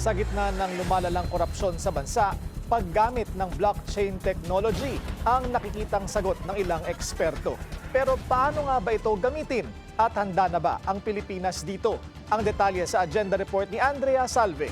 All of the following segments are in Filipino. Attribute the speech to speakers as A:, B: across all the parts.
A: Sa gitna ng lumalalang korupsyon sa bansa, paggamit ng blockchain technology ang nakikitang sagot ng ilang eksperto. Pero paano nga ba ito gamitin? At handa na ba ang Pilipinas dito? Ang detalye sa agenda report ni Andrea Salve.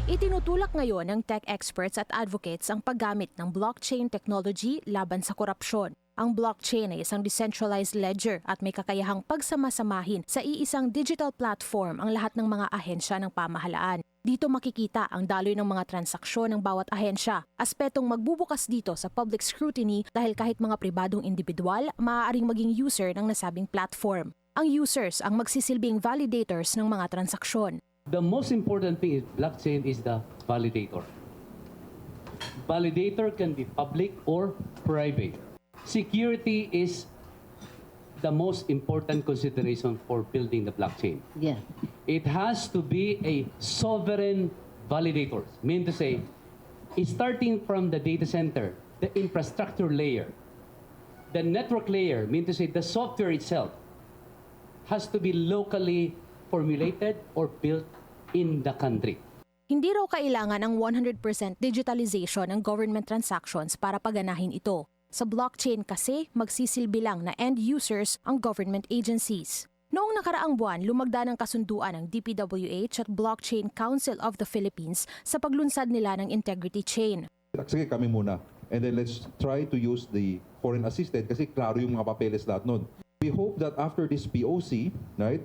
B: Itinutulak ngayon ng tech experts at advocates ang paggamit ng blockchain technology laban sa korupsyon. Ang blockchain ay isang decentralized ledger at may kakayahang pagsamasamahin sa iisang digital platform ang lahat ng mga ahensya ng pamahalaan. Dito makikita ang daloy ng mga transaksyon ng bawat ahensya. Aspetong magbubukas dito sa public scrutiny dahil kahit mga pribadong individual, maaaring maging user ng nasabing platform. Ang users ang magsisilbing validators ng mga transaksyon.
C: The most important thing is blockchain is the validator. Validator can be public or private. Security is the most important consideration for building the blockchain.
D: Yeah.
C: It has to be a sovereign validator. Mean to say, starting from the data center, the infrastructure layer, the network layer, mean to say the software itself, has to be locally formulated or built in the country.
B: Hindi raw kailangan ang 100% digitalization ng government transactions para paganahin ito. Sa blockchain kasi, magsisilbi lang na end users ang government agencies. Noong nakaraang buwan, lumagda ng kasunduan ng DPWH at Blockchain Council of the Philippines sa paglunsad nila ng integrity chain.
E: Sige kami muna. And then let's try to use the foreign assisted kasi klaro yung mga papeles lahat nun. We hope that after this POC, right,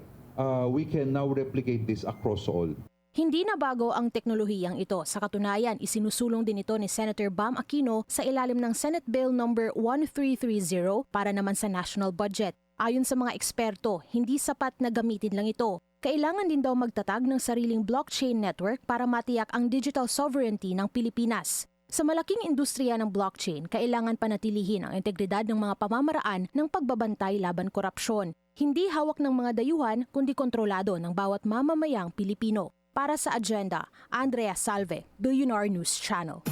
E: we can now replicate this across all.
B: Hindi na bago ang teknolohiyang ito. Sa katunayan, isinusulong din ito ni Senator Bam Aquino sa ilalim ng Senate Bill No. 1330 para naman sa national budget. Ayon sa mga eksperto, hindi sapat na gamitin lang ito. Kailangan din daw magtatag ng sariling blockchain network para matiyak ang digital sovereignty ng Pilipinas. Sa malaking industriya ng blockchain, kailangan panatilihin ang integridad ng mga pamamaraan ng pagbabantay laban korupsyon. Hindi hawak ng mga dayuhan kundi kontrolado ng bawat mamamayang Pilipino. Para sa agenda, Andrea Salve, Billionaire News Channel.